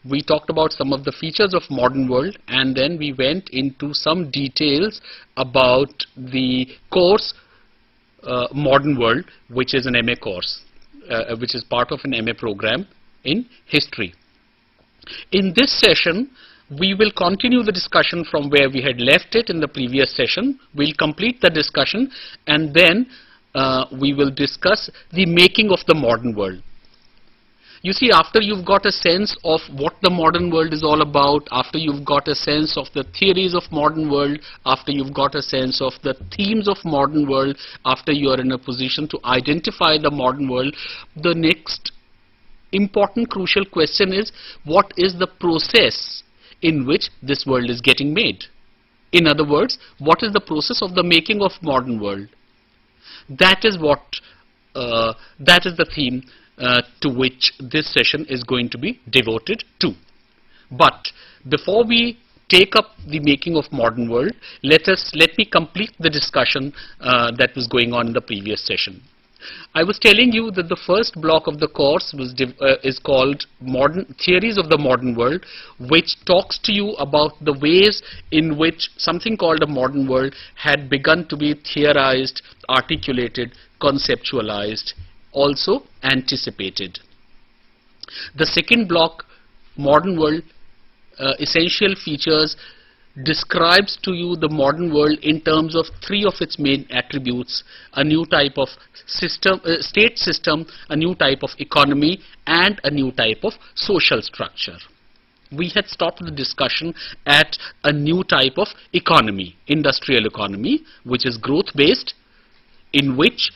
we talked about some of the features of modern world, and then we went into some details about the course Modern World, which is an MA course, which is part of an MA program in history. In this session, we will continue the discussion from where we had left it in the previous session. We'll complete the discussion, and then we will discuss the making of the modern world. You see, after you've got a sense of what the modern world is all about, after you've got a sense of the theories of modern world, after you've got a sense of the themes of modern world, after you are in a position to identify the modern world, the next important crucial question is, what is the process in which this world is getting made? In other words, what is the process of the making of modern world? That is what, that is the theme to which this session is going to be devoted to. But before we take up the making of modern world, let me complete the discussion that was going on in the previous session. I was telling you that the first block of the course was is called Theories of the Modern World, which talks to you about the ways in which something called a modern world had begun to be theorized, articulated, conceptualized, also anticipated. The second block, Modern World Essential Features, describes to you the modern world in terms of three of its main attributes: a new type of system, state system, a new type of economy, and a new type of social structure. We had stopped the discussion at a new type of economy, industrial economy, which is growth-based, in which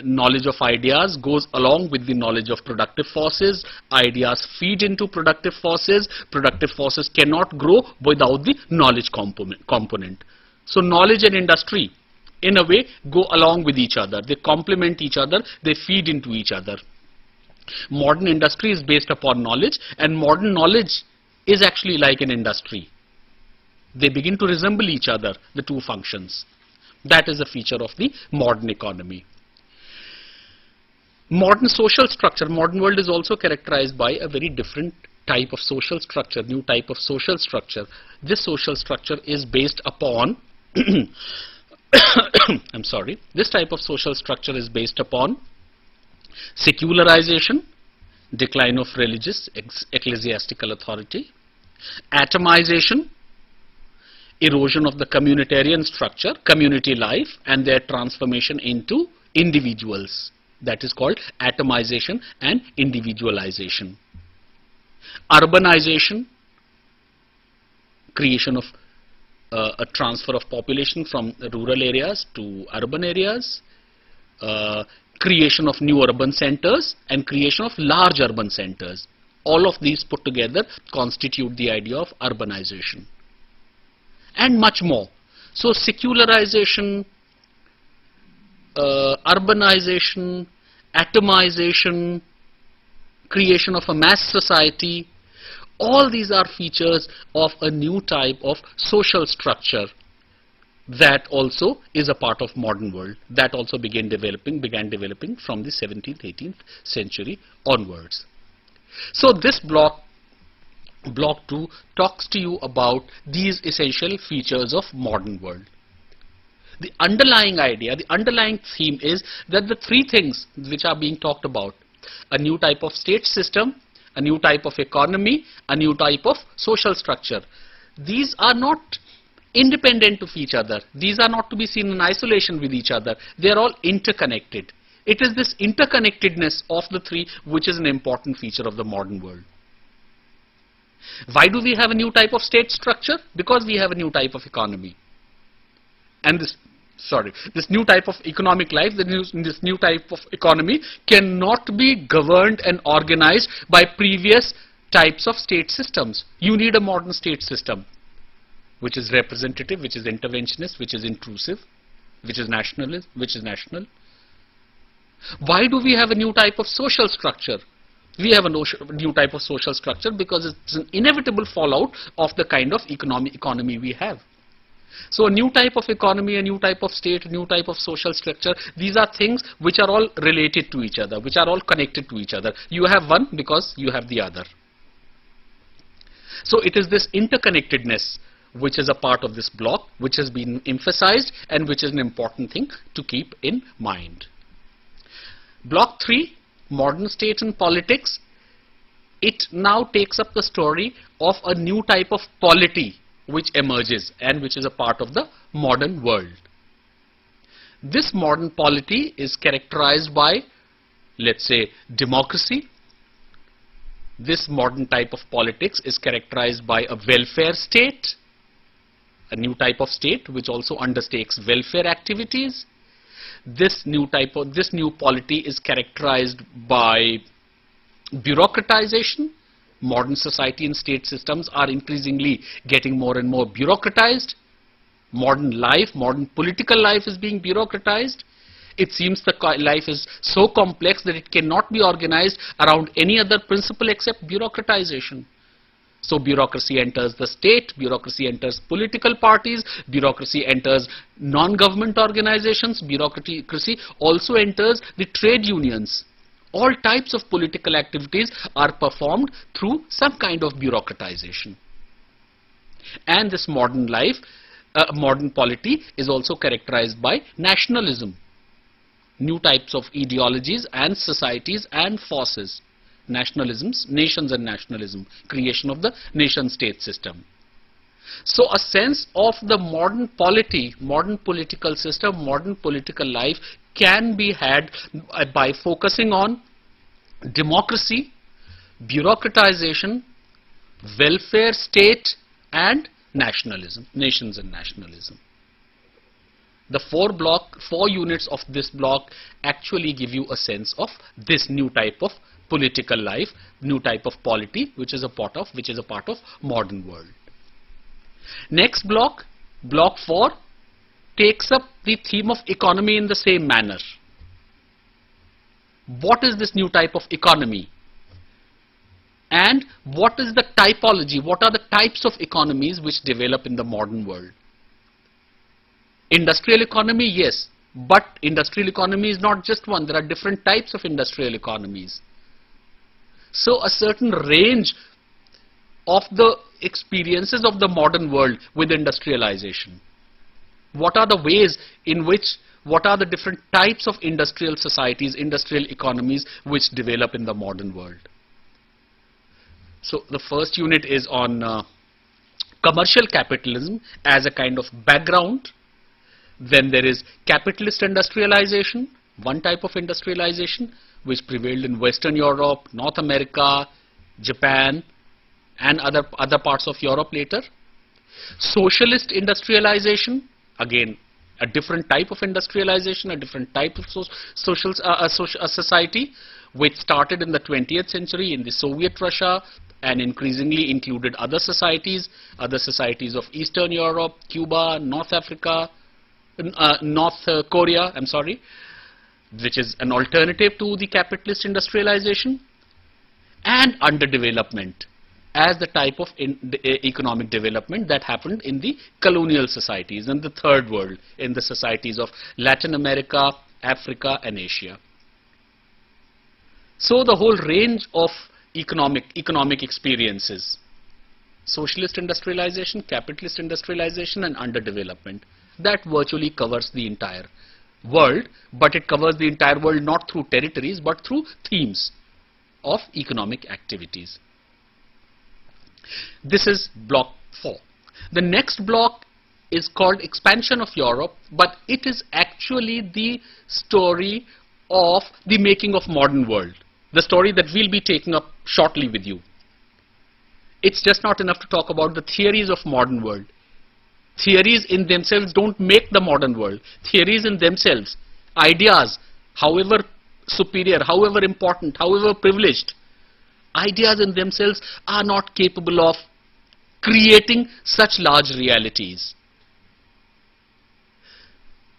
knowledge of ideas goes along with the knowledge of productive forces. Ideas feed into productive forces. Productive forces cannot grow without the knowledge component. So knowledge and industry, in a way, go along with each other. They complement each other. They feed into each other. Modern industry is based upon knowledge, and modern knowledge is actually like an industry. They begin to resemble each other, the two functions. That is a feature of the modern economy. Modern social structure. Modern world is also characterized by a very different type of social structure, new type of social structure. This social structure is based upon I'm sorry. This type of social structure is based upon secularization, decline of religious ecclesiastical authority, atomization, erosion of the communitarian structure, community life, and their transformation into individuals. That is called atomization and individualization. Urbanization, creation of a transfer of population from rural areas to urban areas, creation of new urban centers, and creation of large urban centers. All of these put together constitute the idea of urbanization. And much more. So secularization, urbanization, atomization, creation of a mass society, all these are features of a new type of social structure that also is a part of modern world, that also began developing from the 17th, 18th century onwards. So this block 2 talks to you about these essential features of modern world. The underlying idea, the underlying theme is that the three things which are being talked about, a new type of state system, a new type of economy, a new type of social structure, these are not independent of each other. These are not to be seen in isolation with each other. They are all interconnected. It is this interconnectedness of the three which is an important feature of the modern world. Why do we have a new type of state structure? Because we have a new type of economy. And this new type of economic life, this new type of economy cannot be governed and organized by previous types of state systems. You need a modern state system, which is representative, which is interventionist, which is intrusive, which is nationalist, which is national. Why do we have a new type of social structure? We have a new type of social structure because it's an inevitable fallout of the kind of economy we have. So a new type of economy, a new type of state, a new type of social structure, these are things which are all related to each other, which are all connected to each other. You have one because you have the other. So it is this interconnectedness which is a part of this block, which has been emphasized and which is an important thing to keep in mind. Block 3, modern state and politics. It now takes up the story of a new type of polity which emerges and which is a part of the modern world. This modern polity is characterized by, let's say, democracy. This modern type of politics is characterized by a welfare state, a new type of state which also undertakes welfare activities. This new polity is characterized by bureaucratization. Modern society and state systems are increasingly getting more and more bureaucratized. Modern life, modern political life is being bureaucratized. It seems the life is so complex that it cannot be organized around any other principle except bureaucratization. So bureaucracy enters the state, bureaucracy enters political parties, bureaucracy enters non-government organizations, bureaucracy also enters the trade unions. All types of political activities are performed through some kind of bureaucratization. And this modern life, modern polity is also characterized by nationalism. New types of ideologies and societies and forces. Nationalisms, nations and nationalism, creation of the nation-state system. So a sense of the modern polity, modern political system, modern political life can be had by focusing on democracy, bureaucratization, welfare state and nationalism, nations and nationalism. The four units of this block actually give you a sense of this new type of political life, new type of polity, which is a part of modern world. Next block, block 4, takes up the theme of economy in the same manner. What is this new type of economy? And what is the typology? What are the types of economies which develop in the modern world? Industrial economy, yes, but industrial economy is not just one. There are different types of industrial economies. So a certain range of the experiences of the modern world with industrialization. What are the ways in which, what are the different types of industrial societies, industrial economies which develop in the modern world? So the first unit is on commercial capitalism as a kind of background. Then there is capitalist industrialization, one type of industrialization which prevailed in Western Europe, North America, Japan and other parts of Europe later. Socialist industrialization, again a different type of industrialization, a different type of society which started in the 20th century in the Soviet Russia and increasingly included other societies of Eastern Europe, Cuba, North Africa, North Korea, which is an alternative to the capitalist industrialization, and underdevelopment as the type of economic development that happened in the colonial societies in the third world, in the societies of Latin America, Africa and Asia. So the whole range of economic experiences, socialist industrialization, capitalist industrialization and underdevelopment, that virtually covers the entire world, but it covers the entire world not through territories but through themes of economic activities. This is block 4. The next block is called expansion of Europe, but it is actually the story of the making of modern world, the story that we'll be taking up shortly with you. It's just not enough to talk about the theories of modern world. Theories in themselves don't make the modern world. Theories in themselves, ideas, however superior, however important, however privileged, ideas in themselves are not capable of creating such large realities.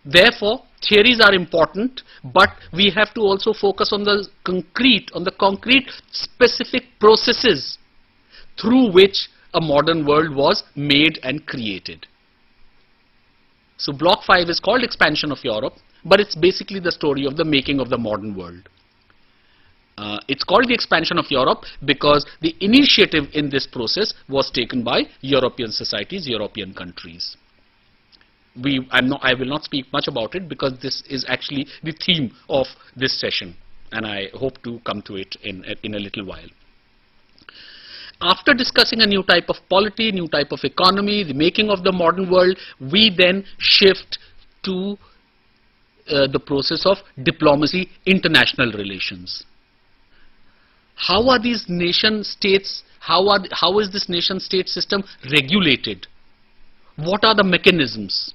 Therefore, theories are important, but we have to also focus on the concrete specific processes through which a modern world was made and created. So block 5 is called Expansion of Europe, but it's basically the story of the making of the modern world. It's called the Expansion of Europe because the initiative in this process was taken by European societies, European countries. I will not speak much about it because this is actually the theme of this session, and I hope to come to it in a little while. After discussing a new type of polity, new type of economy, the making of the modern world, we then shift to the process of diplomacy, international relations. How are these nation states, how is this nation state system regulated? What are the mechanisms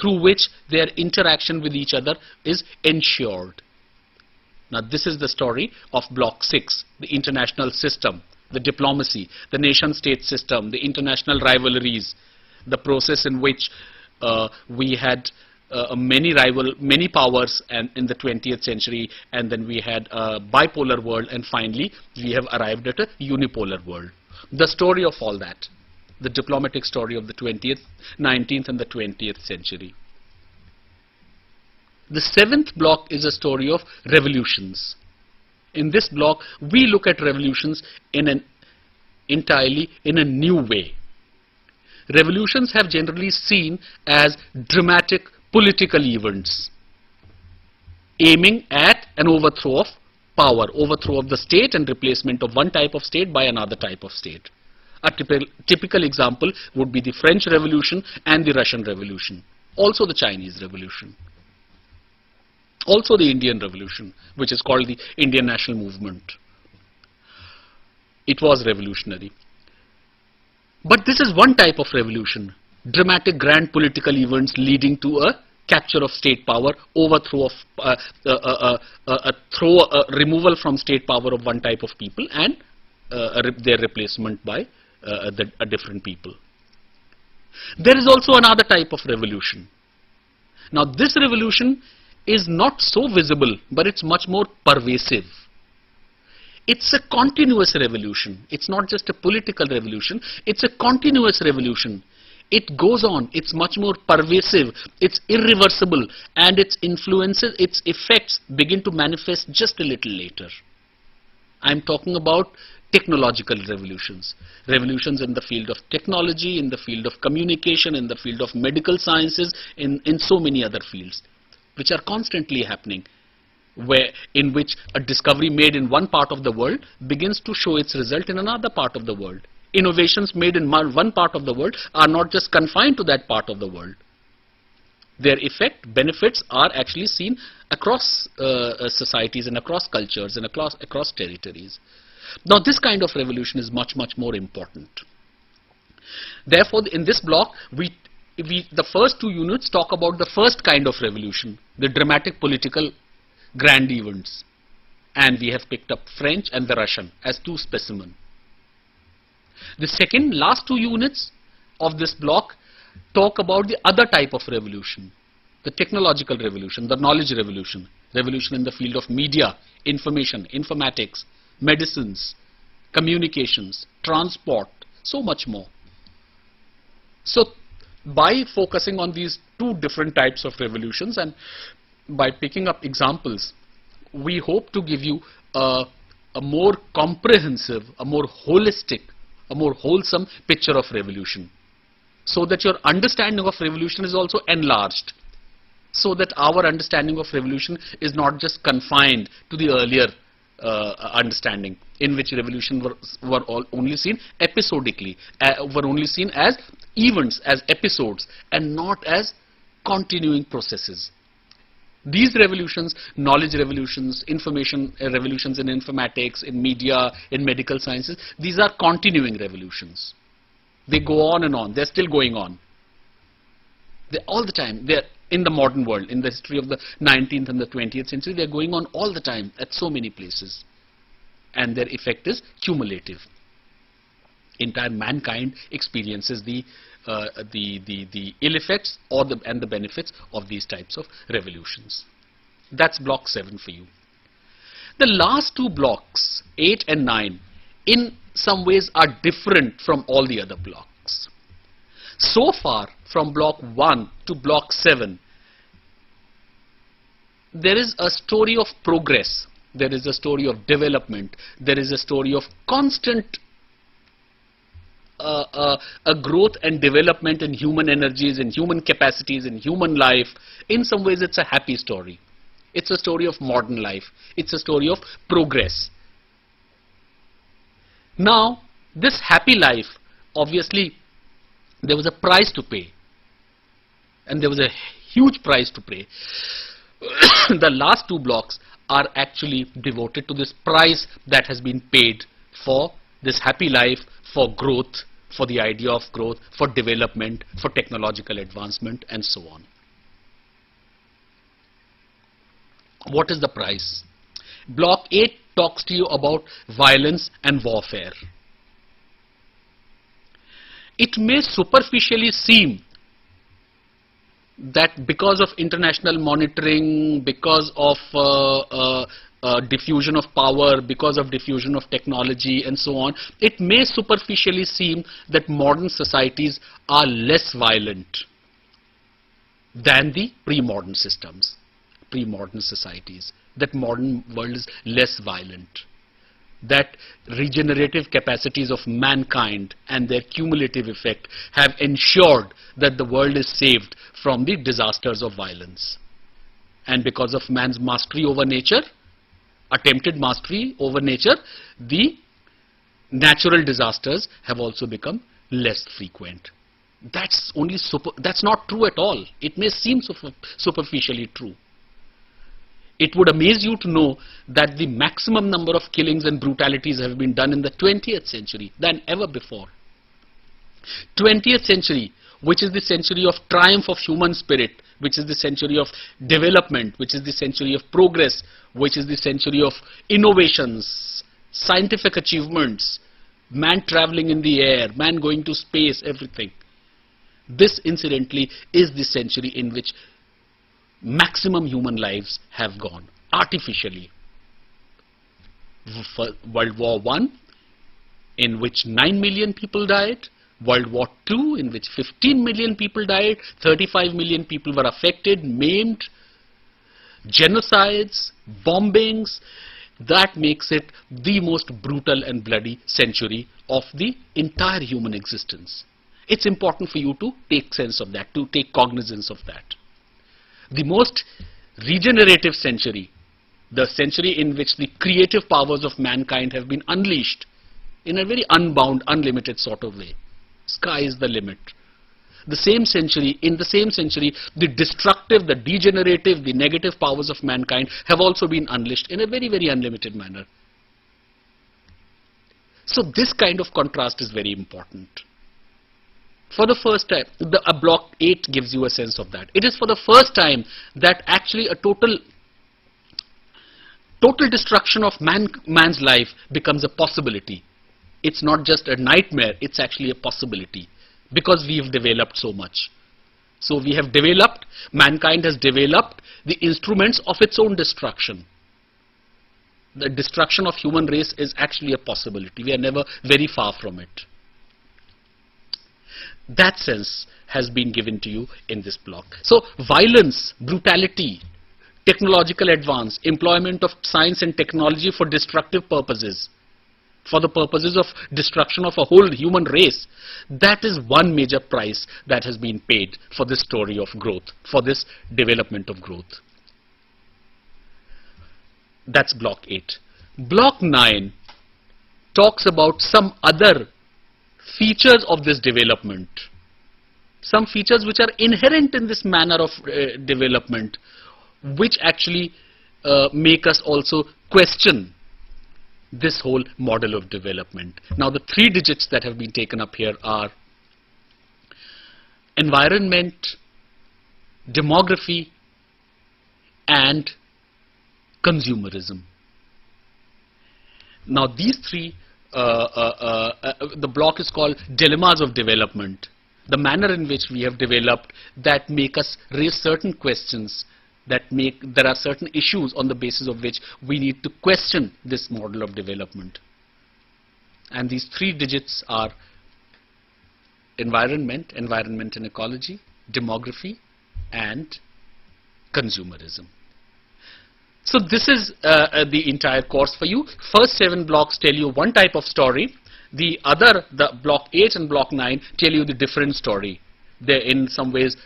through which their interaction with each other is ensured? Now this is the story of block 6, the international system, the diplomacy, the nation state system, the international rivalries, the process in which we had many powers and in the 20th century, and then we had a bipolar world, and finally we have arrived at a unipolar world. The story of all that, the diplomatic story of the 20th, 19th and the 20th century. The 7th block is a story of revolutions. In this block, we look at revolutions entirely in a new way. Revolutions have generally seen as dramatic political events aiming at an overthrow of power, overthrow of the state and replacement of one type of state by another type of state. A typical example would be the French Revolution and the Russian Revolution, also the Chinese Revolution, also the Indian Revolution, which is called the Indian National Movement. It was revolutionary. But this is one type of revolution, dramatic grand political events leading to a capture of state power, overthrow of removal from state power of one type of people and their replacement by a different people. There is also another type of revolution. Now this revolution is not so visible, but it's much more pervasive. It's a continuous revolution. It's not just a political revolution, it's a continuous revolution. It goes on, it's much more pervasive, it's irreversible, and its influences, its effects begin to manifest just a little later. I'm talking about technological revolutions. Revolutions in the field of technology, in the field of communication, in the field of medical sciences, in so many other fields, which are constantly happening, in which a discovery made in one part of the world begins to show its result in another part of the world. Innovations made in one part of the world are not just confined to that part of the world. Their effect, benefits are actually seen across societies and across cultures and across territories. Now this kind of revolution is much more important. Therefore in this block the first two units talk about the first kind of revolution, the dramatic political grand events, and we have picked up French and the Russian as two specimens. The last two units of this block talk about the other type of revolution, the technological revolution, the knowledge revolution, revolution in the field of media, information, informatics, medicines, communications, transport, so much more. So by focusing on these two different types of revolutions and by picking up examples, we hope to give you a more comprehensive, a more holistic, a more wholesome picture of revolution, so that your understanding of revolution is also enlarged, so that our understanding of revolution is not just confined to the earlier understanding, in which revolution were only seen episodically, were only seen as events, as episodes, and not as continuing processes. These revolutions, knowledge revolutions, information revolutions in informatics, in media, in medical sciences, these are continuing revolutions. They go on and on. They're still going on. They're all the time. They're in the modern world, in the history of the 19th and the 20th century. They're going on all the time at so many places. And their effect is cumulative. Entire mankind experiences the ill effects and the benefits of these types of revolutions. That's block 7 for you. The last two blocks, 8 and 9, in some ways are different from all the other blocks. So far, from block 1 to block 7, there is a story of progress, there is a story of development, there is a story of constant a growth and development in human energies, in human capacities, in human life. In some ways, it's a happy story. It's a story of modern life. It's a story of progress. Now, this happy life, obviously, there was a price to pay. And there was a huge price to pay. The last two blocks are actually devoted to this price that has been paid for this happy life, for growth, for the idea of growth, for development, for technological advancement, and so on. What is the price? Block 8 talks to you about violence and warfare. It may superficially seem that because of international monitoring, because of diffusion of power, because of diffusion of technology and so on, it may superficially seem that modern societies are less violent than the pre-modern systems, pre-modern societies, that modern world is less violent, that regenerative capacities of mankind and their cumulative effect have ensured that the world is saved from the disasters of violence. And because of man's mastery over nature, attempted mastery over nature, the natural disasters have also become less frequent. That's not true at all. It may seem superficially true. It would amaze you to know that the maximum number of killings and brutalities have been done in the 20th century than ever before. 20th century, which is the century of triumph of human spirit, which is the century of development, which is the century of progress, which is the century of innovations, scientific achievements, man traveling in the air, man going to space, everything. This, incidentally, is the century in which maximum human lives have gone, artificially. World War I, in which 9 million people died. World War II, in which 15 million people died, 35 million people were affected, maimed, genocides, bombings. That makes it the most brutal and bloody century of the entire human existence. It's important for you to take sense of that, to take cognizance of that. The most regenerative century, the century in which the creative powers of mankind have been unleashed in a very unbound, unlimited sort of way. Sky is the limit. In the same century, the destructive, the degenerative, the negative powers of mankind have also been unleashed in a very, very unlimited manner. So this kind of contrast is very important. For the first time, block 8 gives you a sense of that. It is for the first time that actually a total destruction of man's life becomes a possibility. It's not just a nightmare, it's actually a possibility, because we've developed so much. So we have developed, mankind has developed the instruments of its own destruction. The destruction of human race is actually a possibility. We are never very far from it. That sense has been given to you in this block. So violence, brutality, technological advance, employment of science and technology for destructive purposes, for the purposes of destruction of a whole human race, that is one major price that has been paid for this story of growth, for this development of growth. That's block 8. Block 9 talks about some other features of this development, some features which are inherent in this manner of development, which actually make us also question this whole model of development. Now the 3 digits that have been taken up here are environment, demography, and consumerism. Now these 3, the block is called dilemmas of development. The manner in which we have developed that make us raise certain questions, there are certain issues on the basis of which we need to question this model of development. And these 3 digits are environment, environment and ecology, demography, and consumerism. So this is the entire course for you. First 7 blocks tell you one type of story. The block 8 and block 9 tell you the different story. They're in some ways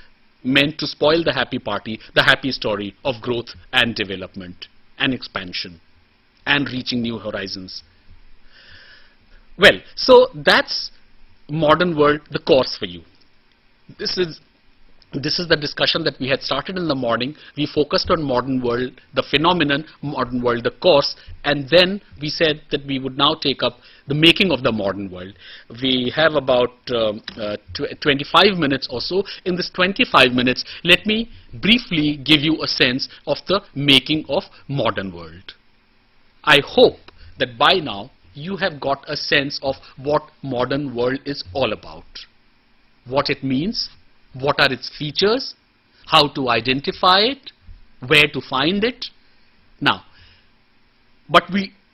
meant to spoil the happy party, the happy story of growth and development and expansion and reaching new horizons. Well, so that's modern world, the course for you. This is the discussion that we had started in the morning. We focused on modern world, the phenomenon, modern world, the course, and then we said that we would now take up the making of the modern world. We have about 25 minutes or so. In this 25 minutes, let me briefly give you a sense of the making of modern world. I hope that by now you have got a sense of what modern world is all about, what it means, what are its features, how to identify it, where to find it. Now, but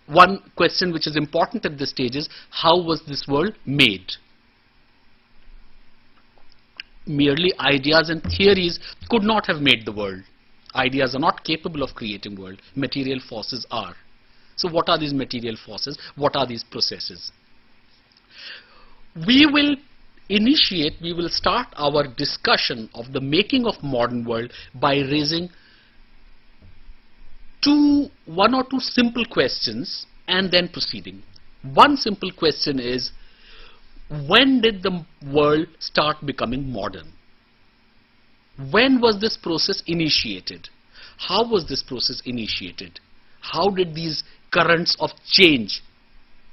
one question which is important at this stage is, how was this world made? Merely ideas and theories could not have made the world. Ideas are not capable of creating world. Material forces are. So what are these material forces? What are these processes? We will start our discussion of the making of modern world by raising one or two simple questions and then proceeding. One simple question is, when did the world start becoming modern? When was this process initiated? How was this process initiated? How did these currents of change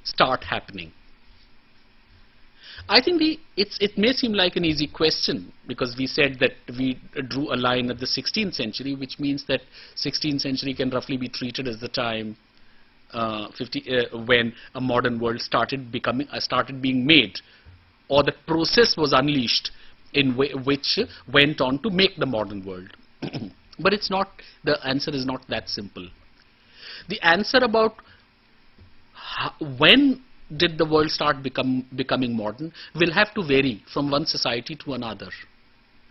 start happening? I think it may seem like an easy question, because we said that we drew a line at the 16th century, which means that 16th century can roughly be treated as the time when a modern world started being made, or the process was unleashed in which went on to make the modern world. But it's not, the answer is not that simple. The answer about when did the world start becoming modern will have to vary from one society to another.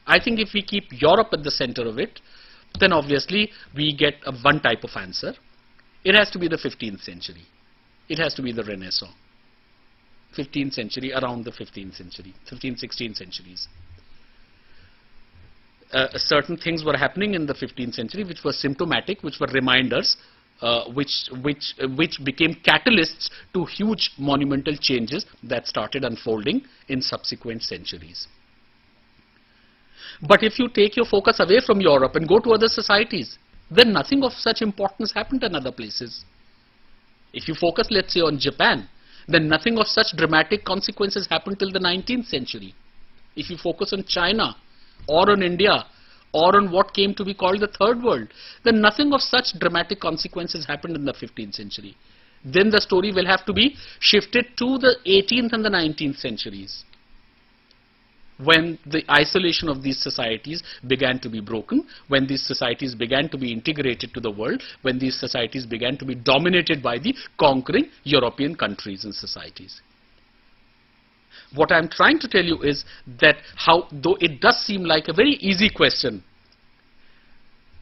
I think if we keep Europe at the center of it, then obviously we get one type of answer. It has to be the 15th century. It has to be the Renaissance. 15th century, around the 15th century, 15th, 16th centuries. Certain things were happening in the 15th century which were symptomatic, which were reminders, which became catalysts to huge monumental changes that started unfolding in subsequent centuries. But if you take your focus away from Europe and go to other societies, then nothing of such importance happened in other places. If you focus, let's say, on Japan, then nothing of such dramatic consequences happened till the 19th century. If you focus on China or on India or on what came to be called the Third World, then nothing of such dramatic consequences happened in the 15th century. Then the story will have to be shifted to the 18th and the 19th centuries, when the isolation of these societies began to be broken, when these societies began to be integrated to the world, when these societies began to be dominated by the conquering European countries and societies. What I'm trying to tell you is that though it does seem like a very easy question,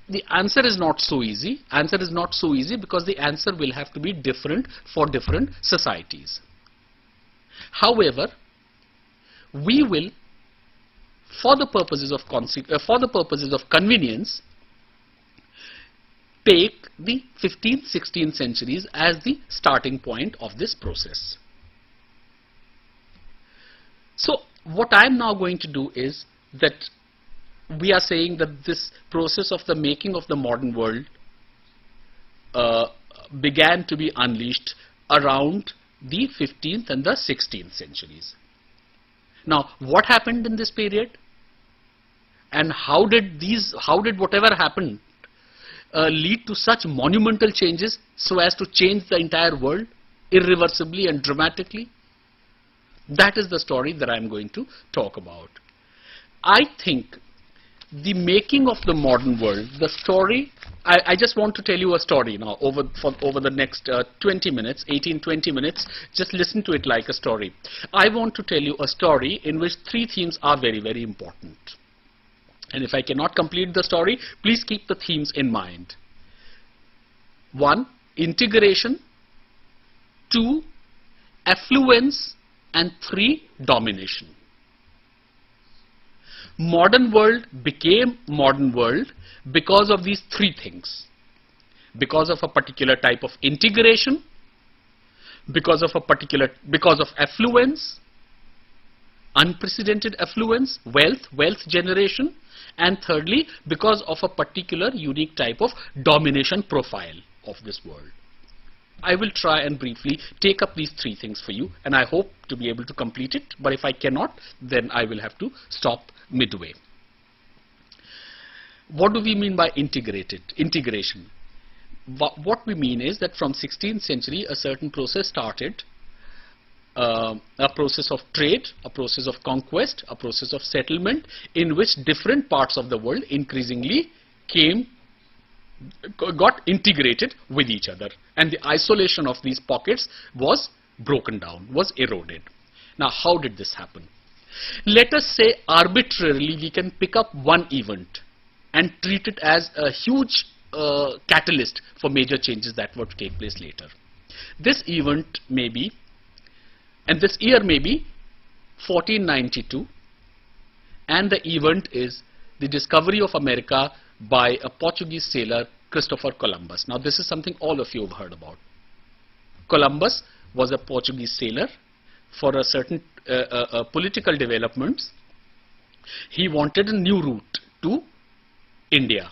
the answer is not so easy. Answer is not so easy because the answer will have to be different for different societies. However, we will, for the purposes of convenience, take the 15th, 16th centuries as the starting point of this process. So what I am now going to do is that we are saying that this process of the making of the modern world began to be unleashed around the 15th and the 16th centuries. Now, what happened in this period, and how did whatever happened lead to such monumental changes so as to change the entire world irreversibly and dramatically? That is the story that I am going to talk about. I think the making of the modern world, the story, I just want to tell you a story now over the next 20 minutes, 18-20 minutes. Just listen to it like a story. I want to tell you a story in which three themes are very, very important. And if I cannot complete the story, please keep the themes in mind. 1. Integration. 2. Affluence. And 3. Domination. Modern world became modern world because of these three things. Because of a particular type of integration, because of affluence, unprecedented affluence, wealth generation, and thirdly, because of a particular unique type of domination profile of this world. I will try and briefly take up these three things for you, and I hope to be able to complete it, but if I cannot, then I will have to stop midway. What do we mean by integration? What we mean is that from 16th century a certain process started, a process of trade, a process of conquest, a process of settlement, in which different parts of the world increasingly got integrated with each other, and the isolation of these pockets was broken down, was eroded. Now, how did this happen? Let us say arbitrarily we can pick up one event and treat it as a huge catalyst for major changes that would take place later. This event may be, and this year may be 1492, and the event is the discovery of America by a Portuguese sailor, Christopher Columbus. Now this is something all of you have heard about. Columbus was a Portuguese sailor. For a certain political developments, he wanted a new route to India,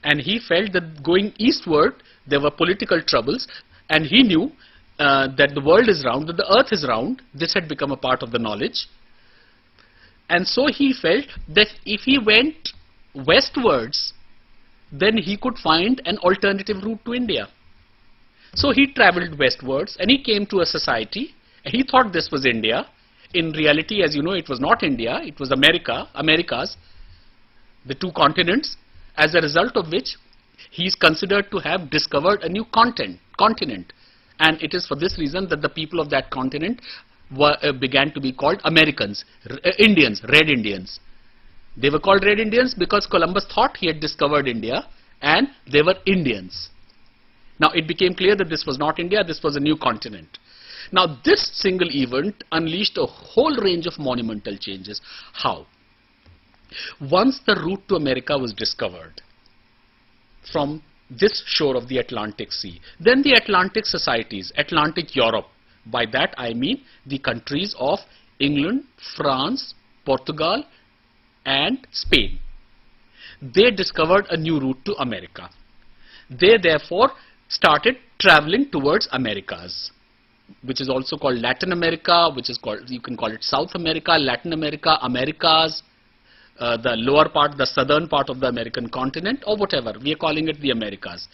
and he felt that going eastward there were political troubles, and he knew that the world is round, that the earth is round. This had become a part of the knowledge, and so he felt that if he went westwards, then he could find an alternative route to India. So he traveled westwards and he came to a society. He thought this was India. In reality, as you know, it was not India, it was Americas, the two continents, as a result of which he is considered to have discovered a new continent. And it is for this reason that the people of that continent began to be called Americans, Indians, Red Indians. They were called Red Indians because Columbus thought he had discovered India, and they were Indians. Now it became clear that this was not India, this was a new continent. Now this single event unleashed a whole range of monumental changes. How? Once the route to America was discovered from this shore of the Atlantic Sea, then the Atlantic societies, Atlantic Europe, by that I mean the countries of England, France, Portugal and Spain, they discovered a new route to America. They therefore started traveling towards Americas, which is also called Latin America, which is called, you can call it South America, Latin America, Americas, the lower part, the southern part of the American continent, or whatever, we are calling it the Americas.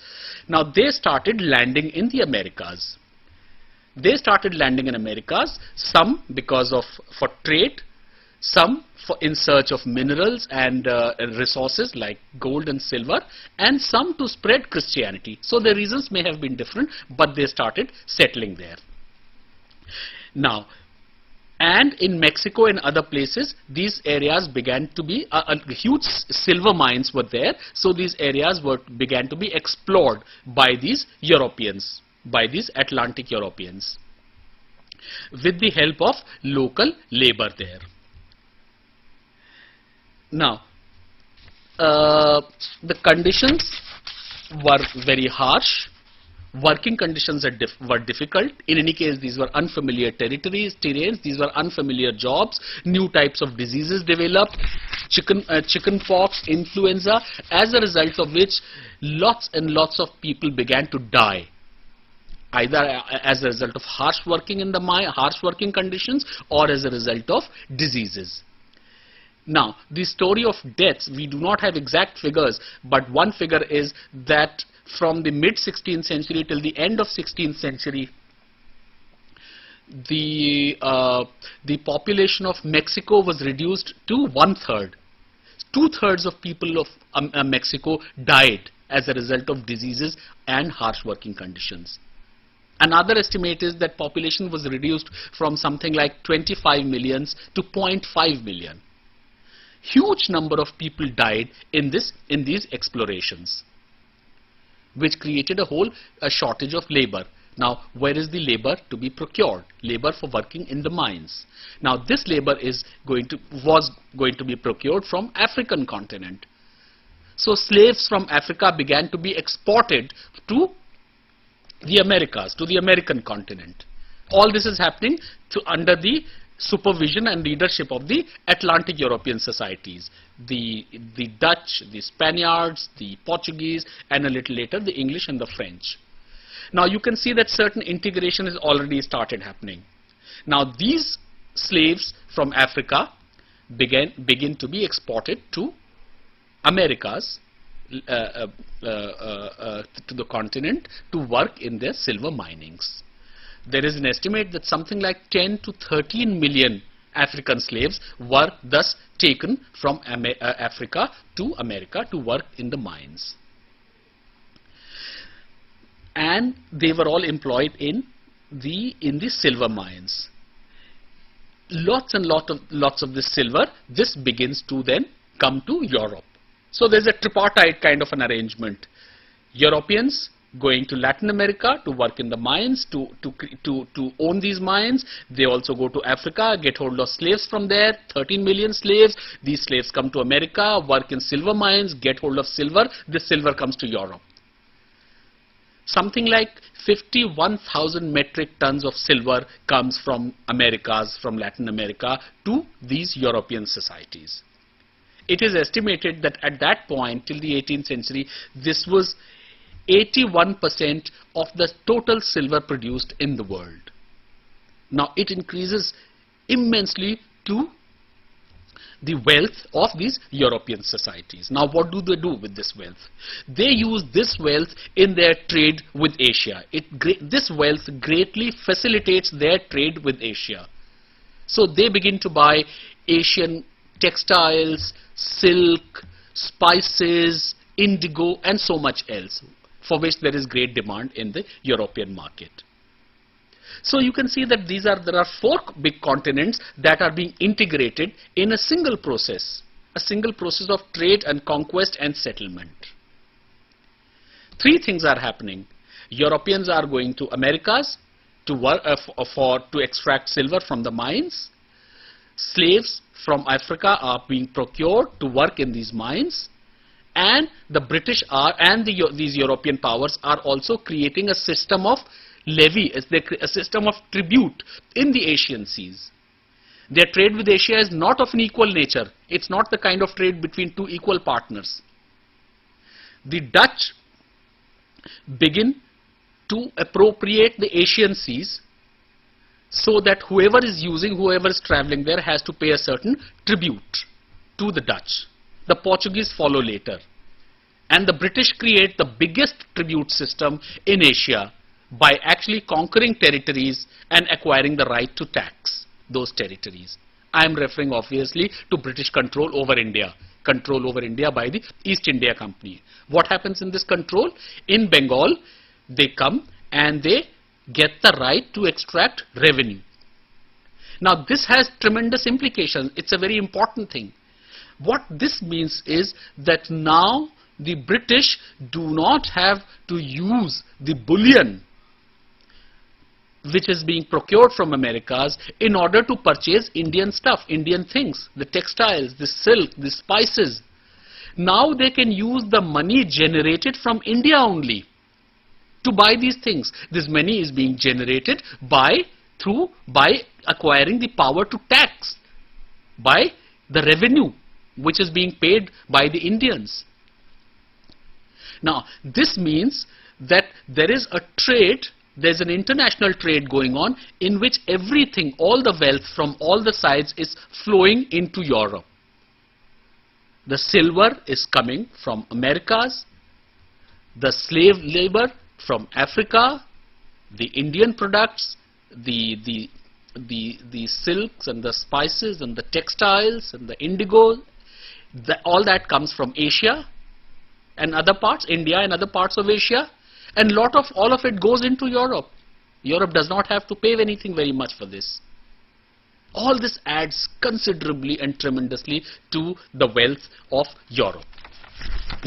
Now they started landing in the Americas. They started landing in Americas, some because of for trade, some in search of minerals and resources like gold and silver, and some to spread Christianity. So the reasons may have been different, but they started settling there. Now, and in Mexico and other places, these areas began to be, huge silver mines were there, so these areas began to be explored by these Europeans, by these Atlantic Europeans, with the help of local labor there. Now, the conditions were very harsh. Working conditions were difficult. In any case, these were unfamiliar terrains, these were unfamiliar jobs, new types of diseases developed, chicken pox, influenza, as a result of which lots and lots of people began to die, either as a result of harsh working in the mine, harsh working conditions, or as a result of diseases. Now, the story of deaths, we do not have exact figures, but one figure is that from the mid 16th century till the end of 16th century, the population of Mexico was reduced to 1/3. 2/3 of people of Mexico died as a result of diseases and harsh working conditions. Another estimate is that population was reduced from something like 25 millions to 0.5 million. Huge number of people died in these explorations, which created a shortage of labor. Now, where is the labor to be procured? Labor for working in the mines. Now, this labor was going to be procured from African continent. So, slaves from Africa began to be exported to the Americas, to the American continent. All this is happening under the supervision and leadership of the Atlantic European societies, the Dutch, the Spaniards, the Portuguese, and a little later the English and the French. Now you can see that certain integration has already started happening. Now these slaves from Africa begin to be exported to Americas, to the continent, to work in their silver minings. There is an estimate that something like 10 to 13 million African slaves were thus taken from Africa to America to work in the mines. And they were all employed in the silver mines. Lots and lots of this silver, this begins to then come to Europe. So there's a tripartite kind of an arrangement. Europeans going to Latin America to work in the mines, to own these mines. They also go to Africa, get hold of slaves from there, 13 million slaves. These slaves come to America, work in silver mines, get hold of silver. This silver comes to Europe. Something like 51,000 metric tons of silver comes from Americas, from Latin America to these European societies. It is estimated that at that point, till the 18th century, this was 81% of the total silver produced in the world. Now it increases immensely to the wealth of these European societies. Now what do they do with this wealth? They use this wealth in their trade with Asia. This wealth greatly facilitates their trade with Asia. So they begin to buy Asian textiles, silk, spices, indigo, and so much else, for which there is great demand in the European market. So you can see that there are 4 big continents that are being integrated in a single process of trade and conquest and settlement. 3 things are happening. Europeans are going to Americas to work to extract silver from the mines. Slaves from Africa are being procured to work in these mines. And the British these European powers are also creating a system of levy, a system of tribute in the Asian seas. Their trade with Asia is not of an equal nature. It's not the kind of trade between 2 equal partners. The Dutch begin to appropriate the Asian seas so that whoever is traveling there has to pay a certain tribute to the Dutch. The Portuguese follow later. And the British create the biggest tribute system in Asia by actually conquering territories and acquiring the right to tax those territories. I am referring obviously to British control over India by the East India Company. What happens in this control? In Bengal, they come and they get the right to extract revenue. Now this has tremendous implications. It's a very important thing. What this means is that now the British do not have to use the bullion which is being procured from Americas in order to purchase Indian stuff, Indian things, the textiles, the silk, the spices. Now they can use the money generated from India only to buy these things. This money is being generated by acquiring the power to tax, by the revenue which is being paid by the Indians. Now this means that there is a trade, there's an international trade going on in which everything, all the wealth from all the sides is flowing into Europe. The silver is coming from Americas, the slave labor from Africa, the Indian products, the silks and the spices and the textiles and the indigo, All that comes from Asia and other parts, India and other parts of Asia, and all of it goes into Europe. Europe does not have to pay anything very much for this. All this adds considerably and tremendously to the wealth of Europe.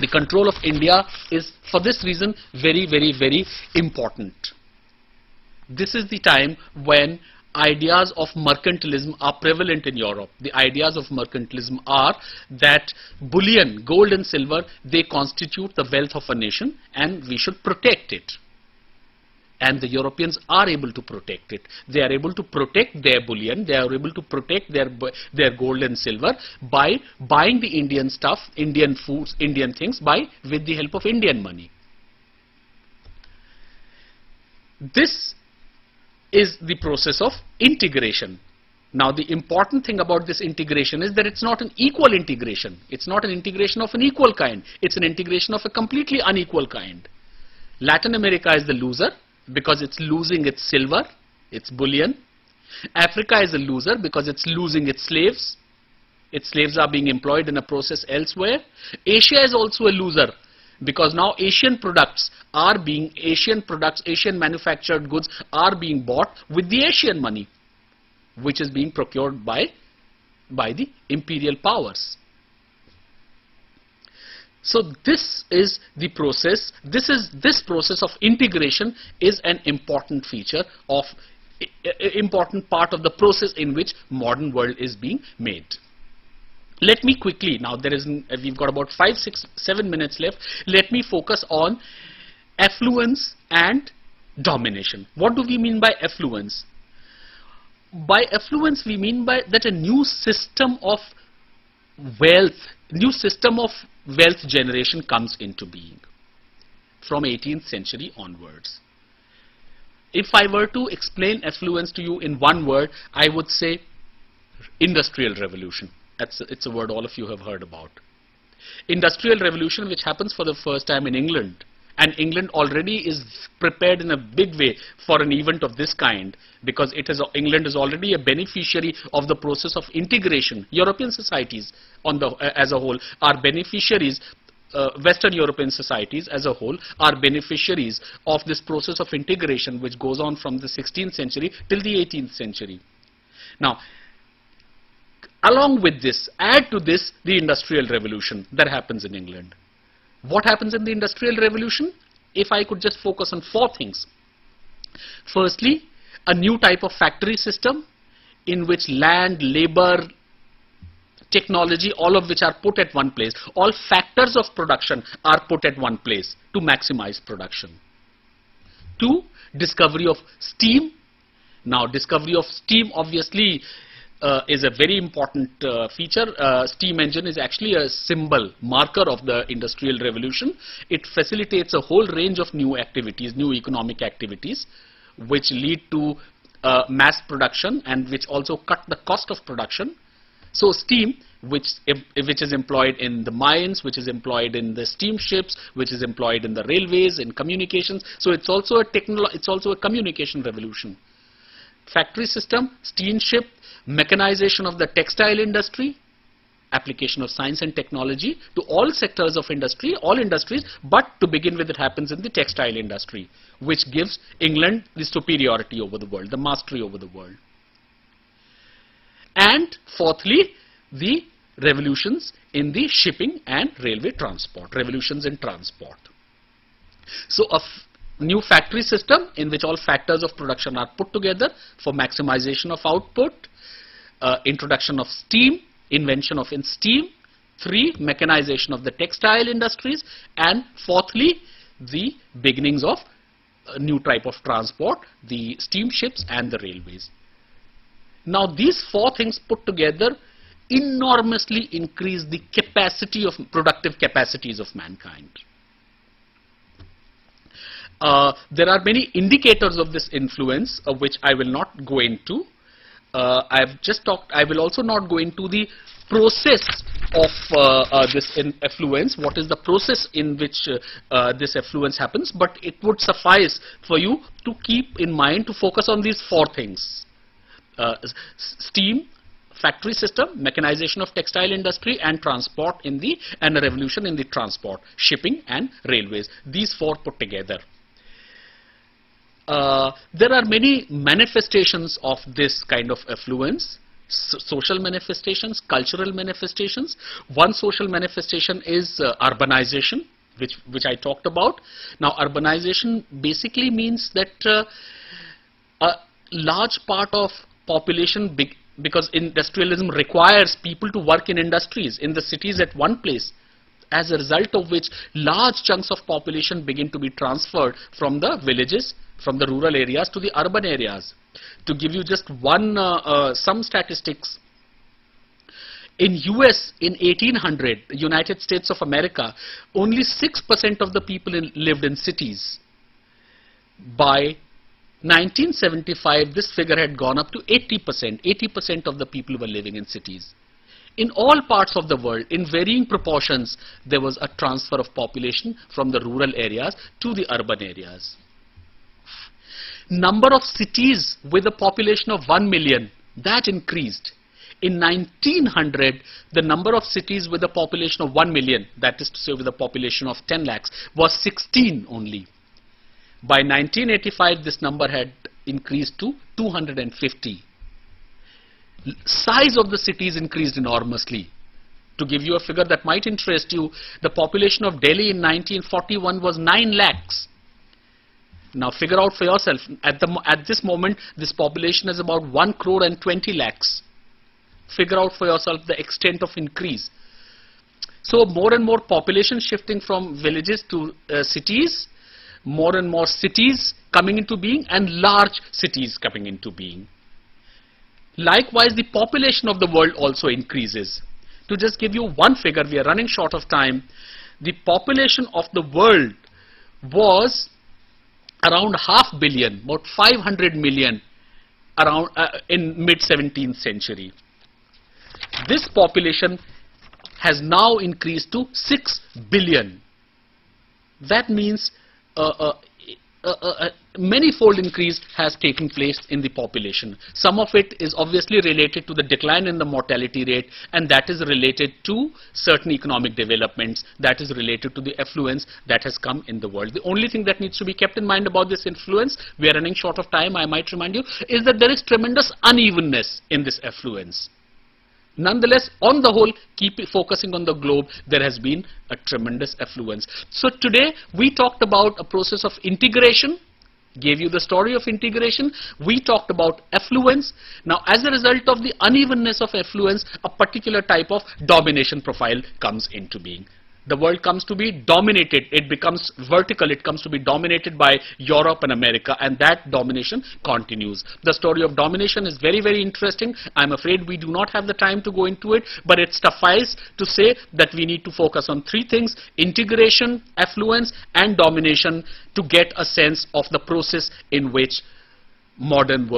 The control of India is, for this reason, very, very, very important. This is the time when ideas of mercantilism are prevalent in Europe. The ideas of mercantilism are that bullion, gold and silver, they constitute the wealth of a nation and we should protect it. And the Europeans are able to protect it. They are able to protect their bullion, they are able to protect their gold and silver by buying the Indian stuff, Indian foods, Indian things with the help of Indian money. This is the process of integration. Now the important thing about this integration is that it's not an equal integration. It's not an integration of an equal kind. It's an integration of a completely unequal kind. Latin America is the loser because it's losing its silver, its bullion. Africa is a loser because it's losing its slaves. Its slaves are being employed in a process elsewhere. Asia is also a loser because now Asian manufactured goods are being bought with the Asian money, which is being procured by the imperial powers. So this is the process. This process of integration is an important feature of important part of the process in which modern world is being made. Let me quickly, now we've got about 5, 6, 7 minutes left. Let me focus on affluence and domination. What do we mean by affluence? By affluence we mean by that a new system of wealth generation comes into being from 18th century onwards. If I were to explain affluence to you in one word, I would say industrial revolution. It's a word all of you have heard about. Industrial revolution, which happens for the first time in England, and England already is prepared in a big way for an event of this kind, because England is already a beneficiary of the process of integration. European societies as a whole are beneficiaries. Western European societies as a whole are beneficiaries of this process of integration, which goes on from the 16th century till the 18th century. Now, along with this, add to this the industrial revolution that happens in England. What happens in the industrial revolution? If I could just focus on 4 things. Firstly, a new type of factory system in which land, labor, technology, all of which are put at one place. All factors of production are put at one place to maximize production. 2, discovery of steam. Now, discovery of steam obviously is a very important feature. Steam engine is actually a symbol, marker of the industrial revolution. It facilitates a whole range of new activities, new economic activities, which lead to mass production and which also cut the cost of production. So steam, which is employed in the mines, which is employed in the steamships, which is employed in the railways, in communications. So it's also a communication revolution. Factory system, steamship, mechanization of the textile industry, application of science and technology to all sectors of industry, all industries, but to begin with it happens in the textile industry, which gives England the superiority over the world, the mastery over the world. And fourthly, the revolutions in the shipping and railway transport, revolutions in transport. So a new factory system in which all factors of production are put together for maximization of output, introduction of steam, invention of steam, 3, mechanization of the textile industries, and fourthly, the beginnings of a new type of transport, the steamships and the railways. Now these 4 things put together enormously increase the capacity of productive capacities of mankind. There are many indicators of this influence, of which I will not go into. I will also not go into the process of this affluence, what is the process in which this affluence happens, but it would suffice for you to keep in mind to focus on these 4 things. Steam, factory system, mechanization of textile industry, and transport and a revolution in the transport, shipping and railways. These four put together. There are many manifestations of this kind of affluence. Social manifestations, cultural manifestations. One social manifestation is urbanization, which I talked about. Now, urbanization basically means that a large part of population, because industrialism requires people to work in industries in the cities at one place, as a result of which large chunks of population begin to be transferred from the villages, from the rural areas to the urban areas. To give you just some statistics, in US in 1800, United States of America, only 6% of the people lived in cities. By 1975, this figure had gone up to 80%. 80% of the people were living in cities. In all parts of the world, in varying proportions, there was a transfer of population from the rural areas to the urban areas. Number of cities with a population of 1 million, that increased. In 1900, the number of cities with a population of 1 million, that is to say with a population of 10 lakhs, was 16 only. By 1985, this number had increased to 250. Size of the cities increased enormously. To give you a figure that might interest you, the population of Delhi in 1941 was 9 lakhs. Now figure out for yourself, at this moment, this population is about 1 crore and 20 lakhs. Figure out for yourself the extent of increase. So more and more population shifting from villages to cities, more and more cities coming into being, and large cities coming into being. Likewise, the population of the world also increases. To just give you one figure, we are running short of time. The population of the world was around 500 million, about 500 million around in mid-17th century. This population has now increased to 6 billion. That means a many-fold increase has taken place in the population. Some of it is obviously related to the decline in the mortality rate, and that is related to certain economic developments, that is related to the affluence that has come in the world. The only thing that needs to be kept in mind about this influence, we are running short of time, I might remind you, is that there is tremendous unevenness in this affluence. Nonetheless, on the whole, keep focusing on the globe, there has been a tremendous affluence. So today, we talked about a process of integration, gave you the story of integration. We talked about affluence. Now, as a result of the unevenness of affluence, a particular type of domination profile comes into being. The world comes to be dominated, it becomes vertical, it comes to be dominated by Europe and America, and that domination continues. The story of domination is very, very interesting. I'm afraid we do not have the time to go into it, but it suffices to say that we need to focus on three things: integration, affluence, and domination, to get a sense of the process in which modern world